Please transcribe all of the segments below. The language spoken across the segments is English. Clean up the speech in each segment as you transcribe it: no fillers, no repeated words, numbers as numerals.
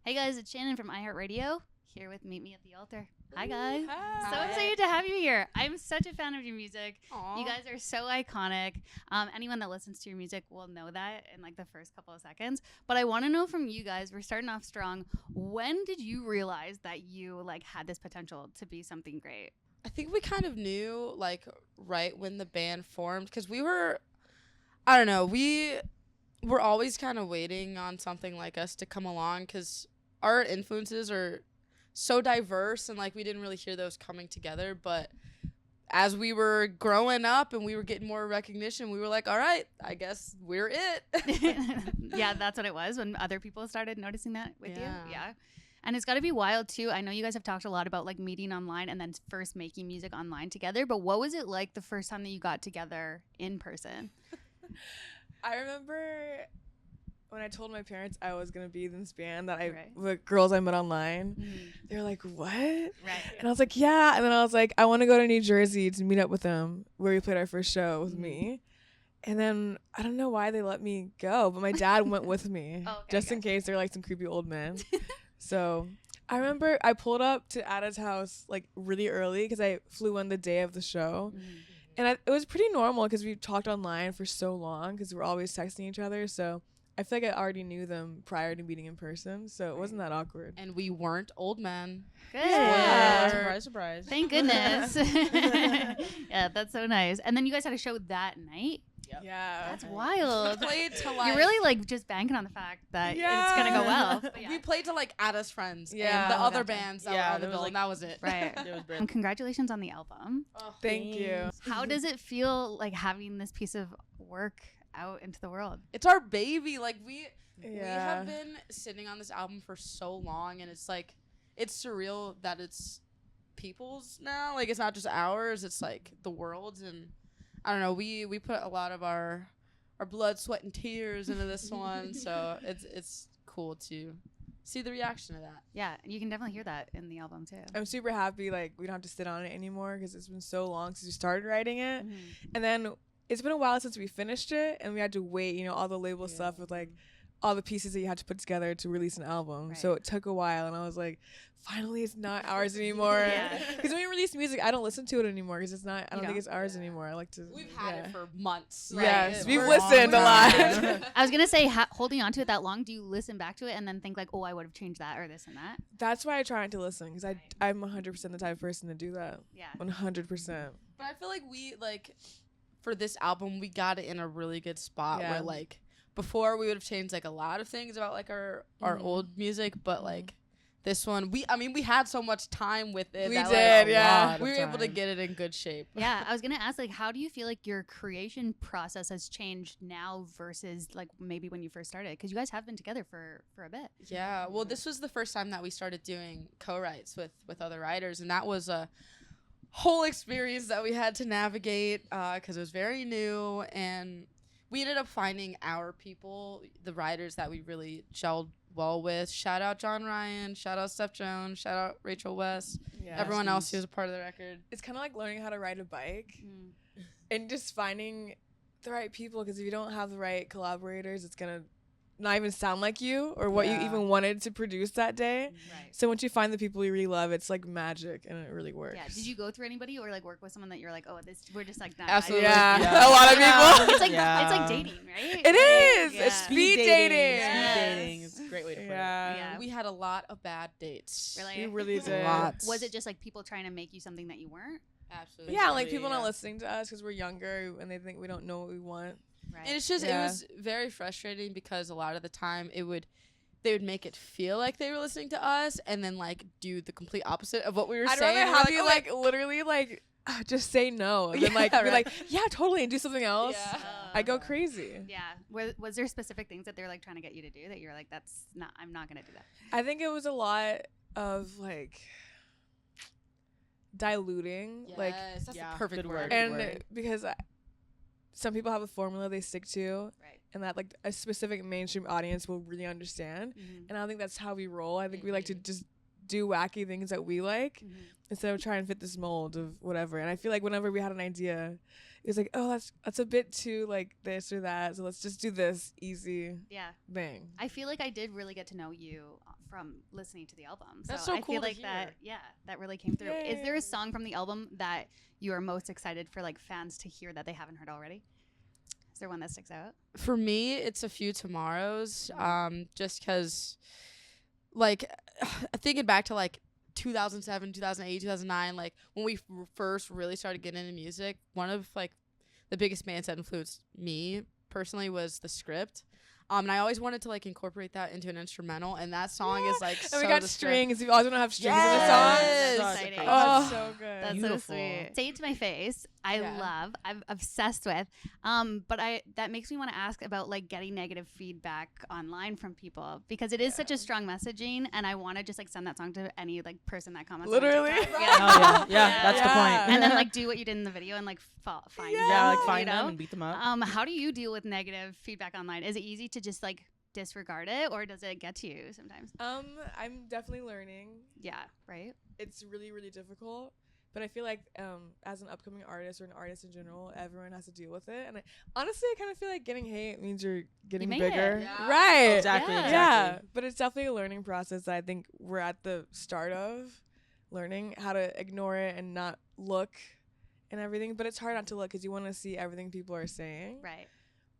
Hey guys, it's Shannon from iHeartRadio here with Meet Me at the Altar. Hi guys. Hi. So excited to have you here. I'm such a fan of your music. Aww. You guys are so iconic. Anyone that listens to your music will know that in like the first couple of seconds. But I want to know from you guys, we're starting off strong. When did you realize that you like had this potential to be something great? I think we kind of knew like right when the band formed, because we were always kind of waiting on something like us to come along, because our influences are so diverse and like we didn't really hear those coming together. But as we were growing up and we were getting more recognition, we were like, all right, I guess we're it. Yeah, that's what it was when other people started noticing that with you. Yeah. Yeah. And it's got to be wild too. I know you guys have talked a lot about like meeting online and then first making music online together, but what was it like the first time that you got together in person? I remember when I told my parents I was going to be in this band that Right. the girls I met online, they were like, what? Right. And I was like, yeah. And then I was like, I want to go to New Jersey to meet up with them, where we played our first show with me. And then I don't know why they let me go, but my dad went with me just in case they're like some creepy old men. So I remember I pulled up to Ada's house like really early because I flew in the day of the show. And it was pretty normal because we talked online for so long because we're always texting each other. So I feel like I already knew them prior to meeting in person. So it wasn't that awkward. And we weren't old men. Good. Yeah. Surprise, surprise. Thank goodness. Yeah, that's so nice. And then you guys had a show that night? Yeah. That's wild. We played to like You're really like just banking on the fact that it's going to go well. But yeah. we played to like Ada's friends Yeah. and the other Gotcha. bands that Yeah, were on the there was, bill, like- and that was it. Right. It was And brilliant. congratulations on the album. Thank you. How does it feel like having this piece of work out into the world? It's our baby. Like we Yeah. have been sitting on this album for so long, and it's like it's surreal that it's people's now. Like it's not just ours, it's like the world's. And I don't know, we put a lot of our blood, sweat, and tears into this one, so it's cool to see the reaction to that. Yeah, you can definitely hear that in the album too. I'm super happy like we don't have to sit on it anymore because it's been so long since we started writing it. And then it's been a while since we finished it, and we had to wait, you know, all the label stuff with like all the pieces that you had to put together to release an album. Right. So it took a while, and I was like, finally it's not ours anymore. Yeah. Because when we release music, I don't listen to it anymore because it's not, I don't think it's ours anymore. I like to. We've had it for months. Yes, right? we've We're listened a on lot. it. I was going to say, holding on to it that long, do you listen back to it and then think like, oh, I would have changed that or this and that? That's why I try not to listen because I'm 100% the type of person to do that. Yeah. 100%. But I feel like we like for this album we got it in a really good spot Yeah. where like before we would have changed like a lot of things about like our old music, but like this one we had so much time with it. We that, did, like, yeah. we were able to get it in good shape. Yeah, I was going to ask, like, how do you feel like your creation process has changed now versus, like, maybe when you first started? Because you guys have been together for a bit. Yeah, well, this was the first time that we started doing co-writes with other writers, and that was a whole experience that we had to navigate because it was very new, and we ended up finding our people, the writers that we really gelled well with. Shout out John Ryan, shout out Steph Jones, shout out Rachel West, Yeah. everyone else who was a part of the record. It's kind of like learning how to ride a bike and just finding the right people, because if you don't have the right collaborators, it's going to not even sound like you or what you even wanted to produce that day. Right. So once you find the people you really love, it's like magic, and it really works. Yeah. Did you go through anybody or, like, work with someone that you're like, oh, we're just, like, not Absolutely. Yeah. Yeah. A lot of people. It's like, Yeah. it's like dating, right? It is. Yeah. It's speed dating. Yes. Speed dating. It's a great way to put it. Yeah. Yeah. We had a lot of bad dates. Really? You really did. Lots. Was it just, like, people trying to make you something that you weren't? Absolutely. Yeah, like people not listening to us because we're younger and they think we don't know what we want. Right. And it's just Yeah. it was very frustrating because a lot of the time they would make it feel like they were listening to us and then like do the complete opposite of what we were I'd saying. rather We're have like, you "Oh, like literally like just say no and then Yeah, like be right. like, yeah, totally, and do something else. Yeah. I go crazy. Yeah. Was there specific things that they're, like, trying to get you to do that you're like, I'm not going to do that? I think it was a lot of like diluting, like, Yes, that's Yeah, the perfect good word. word. and because some people have a formula they stick to, Right. and that like a specific mainstream audience will really understand. Mm-hmm. And I don't think that's how we roll. I think we like to just do wacky things that we like Mm-hmm. instead of trying to fit this mold of whatever. And I feel like whenever we had an idea, he was like, oh, that's a bit too like this or that, so let's just do this easy thing. I feel like I did really get to know you from listening to the album. That's so I cool feel to like hear. that really came through. Yay. Is there a song from the album that you are most excited for like fans to hear that they haven't heard already? Is there one that sticks out? For me, it's A Few Tomorrows. Just because, like, thinking back to like 2007, 2008, 2009, like when we first really started getting into music, one of like the biggest bands that influenced me personally was The Script. And I always wanted to like incorporate that into an instrumental, and that song is like And we got The strings. You always want to have strings in the Yes. song. That's exciting. Oh, it's so good. That's Beautiful. so sweet. Say It to My Face. I'm obsessed with. But that makes me want to ask about like getting negative feedback online from people, because it is such a strong messaging, and I want to just like send that song to any like person that comments. Literally. On TikTok. Oh, yeah, that's the point. And then like do what you did in the video and like find them, Yeah, like you find know? them and beat them up. How do you deal with negative feedback online? Is it easy to just like disregard it, or does it get to you sometimes? I'm definitely learning. Yeah, right. It's really, really difficult, but I feel like as an upcoming artist or an artist in general, everyone has to deal with it. And honestly, I kind of feel like getting hate means you're getting made bigger. it. Yeah. Right. Exactly, Yeah. Yeah, but it's definitely a learning process that I think we're at the start of, learning how to ignore it and not look and everything. But it's hard not to look because you want to see everything people are saying. Right.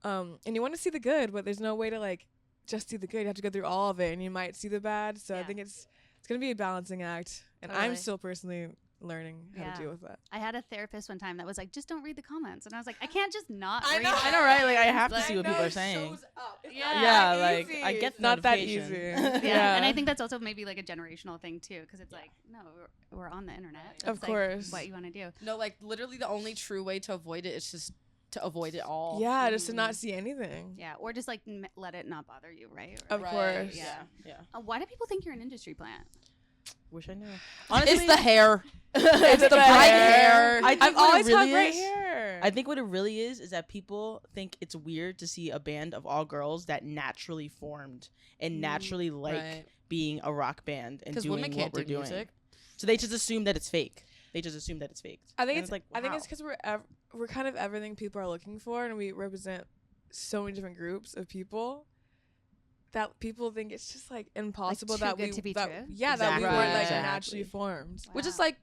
And you want to see the good, but there's no way to like just see the good. You have to go through all of it, and you might see the bad. So I Yeah. think it's gonna be a balancing act, and I'm Totally. still personally learning how Yeah. to deal with that. I had a therapist one time that was like, just don't read the comments. And I was like, I can't just not I read know. them. I know, right? Like I have to Like, see what I people know, are it saying. shows up. It's Yeah. not Yeah, that like easy. I get It's the not that notification. easy. Yeah. And I think that's also maybe like a generational thing too, because it's like, no, we're on the internet. Of That's, like, course. what you want to do. No, like literally the only true way to avoid it is just to avoid it all. Yeah, just to not see anything. Yeah. Or just like let it not bother you, right? Of Right, course. Yeah. Yeah. Why do people think you're an industry plant? Wish I knew. It's the hair. It's the bright hair. I think I've what it always really had bright is- hair. I think what it really is that people think it's weird to see a band of all girls that naturally formed and naturally like Right. being a rock band and Because doing women what can't we're do doing. music. So they just assume that it's fake. They just assume that it's fake. I think And it's like, I think wow. it's because we're kind of everything people are looking for, and we represent so many different groups of people that people think it's just like impossible too that good we to be that, true? yeah that we Exactly. weren't like Exactly. naturally formed. Which is Wow. like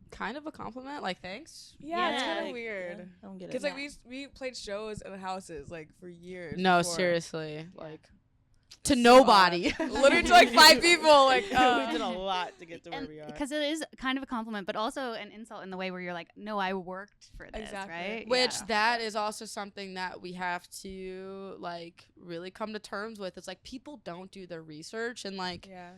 kind of a compliment. Like, thanks. Yeah, it's Yeah. kind of Like, weird. yeah, I don't get it. Because like we played shows in houses like for years. No, before. seriously. Like, to nobody. Literally to like 5 people. Like we did a lot to get to where And we are. because it is kind of a compliment, but also an insult in the way where you're like, no, I worked for this, Exactly. right? Which Yeah. that is also something that we have to like really come to terms with. It's like people don't do their research, and like yeah.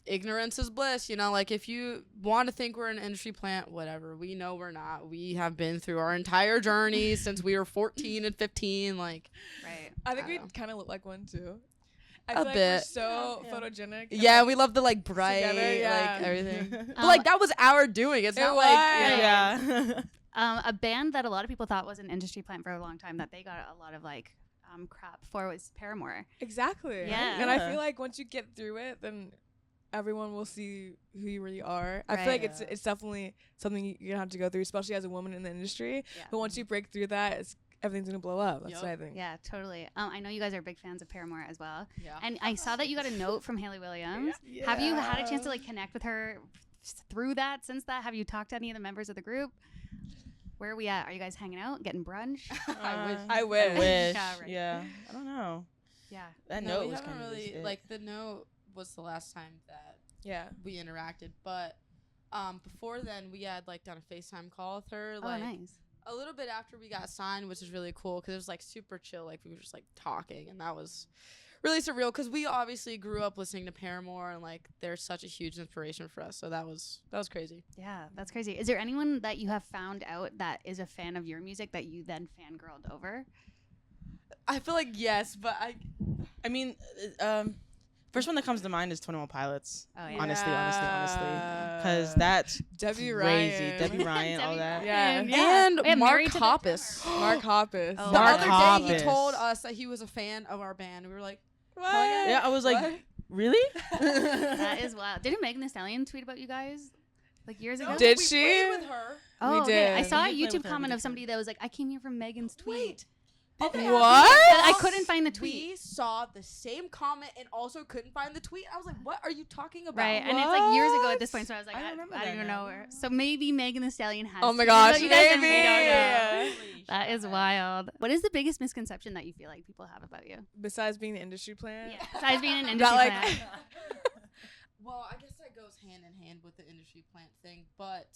ignorance is bliss, you know, like if you want to think we're an industry plant, whatever, we know we're not. We have been through our entire journey since we were 14 and 15, like Right. I think I we know. kind of look like one too. I A feel like we're bit. so Yeah. photogenic. and, yeah, like, we love the like bright Together, yeah. like everything. But Um, like that was our doing. It's It not was. like yeah. A band that a lot of people thought was an industry plant for a long time that they got a lot of like crap for was Paramore. Exactly. Yeah. And I Yeah. feel like once you get through it, then everyone will see who you really are. I feel like Right. it's definitely something you're gonna have to go through, especially as a woman in the industry. Yeah. But once you break through that, everything's gonna blow up. That's Yup. what I think. Yeah, totally. I know you guys are big fans of Paramore as well. yeah. And I saw that you got a note from Hayley Williams. Have you had a chance to like connect with her through that, since that? Have you talked to any of the members of the group? Where are we at? Are you guys hanging out, getting brunch? I wish. I wish. Yeah, right. Yeah. I don't know. Yeah. That No, note we was haven't kind of really like the note was the last time that Yeah. we interacted, but before then we had like done a FaceTime call with her Oh, like nice. a little bit after we got signed, which is really cool because it was like super chill, like we were just like talking, and that was really surreal because we obviously grew up listening to Paramore, and like they're such a huge inspiration for us, so that was crazy. Yeah, that's crazy. Is there anyone that you have found out that is a fan of your music that you then fangirled over? I feel like yes, but I mean, first one that comes to mind is 21 Pilots. Oh, yeah. Honestly, because Yeah. that's Debbie crazy. Ryan. Debbie Ryan, all Debbie that. Yeah. Yeah, and Mark Married to the Hoppus. Mark Hoppus. Oh, The Mark other day Hoppus. he told us that he was a fan of our band. We were like, What? Yeah, I was like, What? really? That is wild. Didn't Megan Thee Stallion tweet about you guys? Like years ago? Did we she? played with her. Oh, We okay. I did. saw a We did play YouTube with her, comment we of did somebody that was like, I came here from Megan's tweet. Wait. What? I couldn't find the tweet. We saw the same comment and also couldn't find the tweet. I was like, what are you talking about? Right, and it's like years ago at What? this point, so I was like, I I remember don't that even now. know where. So maybe Megan Thee Stallion has. Oh my tweeted, gosh, but you guys maybe. don't know. Holy That shit. is wild. What is the biggest misconception that you feel like people have about you? Besides being the industry plant. Yeah, besides being an That, industry like- plant. Well, I guess that goes hand in hand with the industry plant thing, but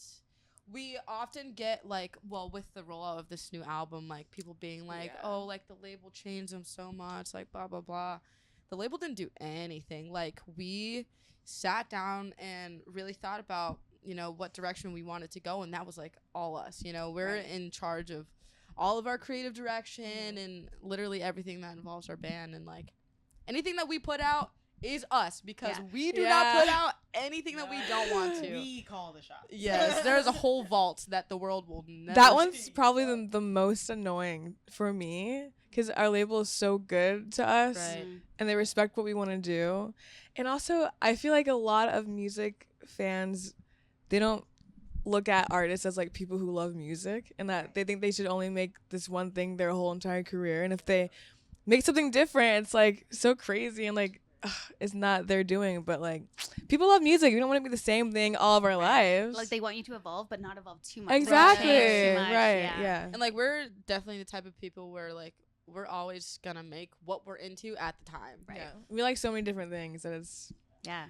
we often get like, well, with the rollout of this new album, like people being like, Yeah. oh, like the label changed them so much, like blah blah blah. The label didn't do anything. Like we sat down and really thought about, you know, what direction we wanted to go, and that was like all us. You know, we're in charge of all of our creative direction and literally everything that involves our band, and like anything that we put out is us because Yeah. we do Yeah. not put out anything that we don't want to. We call the shots. Yes, there's a whole vault that the world will never That one's see. probably the most annoying for me because our label is so good to us Right. and they respect what we want to do. And also, I feel like a lot of music fans, they don't look at artists as like people who love music and that they think they should only make this one thing their whole entire career. And if they make something different, it's like so crazy and like, it's not their doing, but like people love music. We don't want to be the same thing all of our lives. Like they want you to evolve, but not evolve too much. exactly. Change too much, Right. Yeah. And like we're definitely the type of people where like we're always gonna make what we're into at the time. Right. Yeah. We like so many different things that it's Yeah.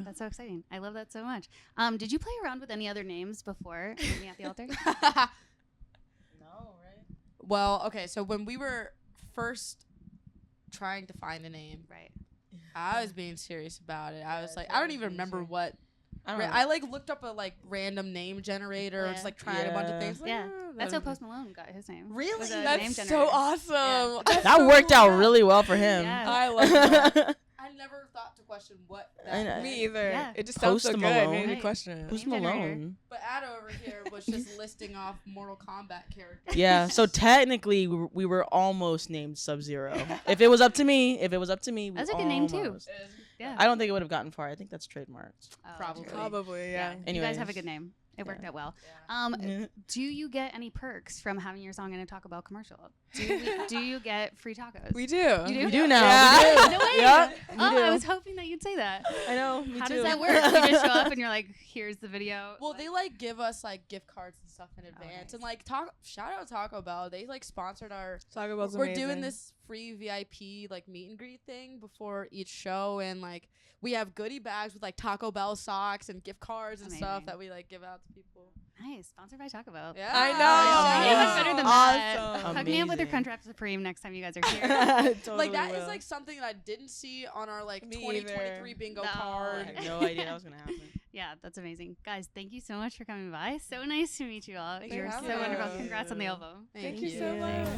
That's so exciting. I love that so much. Did you play around with any other names before Me at the Altar? No, right? Well, okay, so when we were first trying to find a name, Right. I was being serious about it. I was Yeah, like, I don't totally even remember serious. what. I don't know. I like looked up a like random name generator and just Yeah. like tried a bunch of Yeah. things. Like, Yeah. That's how that- Post Malone got his name. Really? Was a name That's so generator. awesome. Yeah. that worked out really well for him. Yeah. I love that. I never thought to question what I that know. meant. Me either. Yeah. It just sounds so Post good. It made Malone. me Right. question it. Who's Name generator. Malone? But Ada over here was just listing off Mortal Kombat characters. Yeah, so technically we were almost named Sub-Zero. If it was up to me, we That's a good name, too. almost. Yeah. I don't think it would have gotten far. I think that's trademarked. Oh, Probably. true. Probably, yeah. You guys have a Anyways. good name. It worked Yeah. out well. Yeah. Do you get any perks from having your song in a Taco Bell commercial? Do you get free tacos? We do. You do? We do now. Yeah. We do. No way. Yeah, we Oh, do. I was hoping that you'd say that. I know. Me How too. does that work? You just show up and you're like, here's the video. Well, they like give us like gift cards and stuff in advance, nice. and like shout out Taco Bell. They like sponsored our. Taco Bell's We're amazing. doing this free VIP like meet and greet thing before each show, and like we have goodie bags with like Taco Bell socks and gift cards and stuff Amazing. that we like give out to people. Nice. Sponsored by Taco Bell. Yeah, I know. Yeah, Yeah. much better than that. Awesome. Hook me up with your Amazing. Crunchwrap Supreme next time you guys are here. Totally Like that is will. like something that I didn't see on our like Me 2023 either. bingo No. card. I had no idea that was gonna happen. Yeah, that's amazing. Guys, thank you so much for coming by. So nice to meet you all. Thank You're you for so having wonderful. us. Congrats on the album. Thank you so you. much.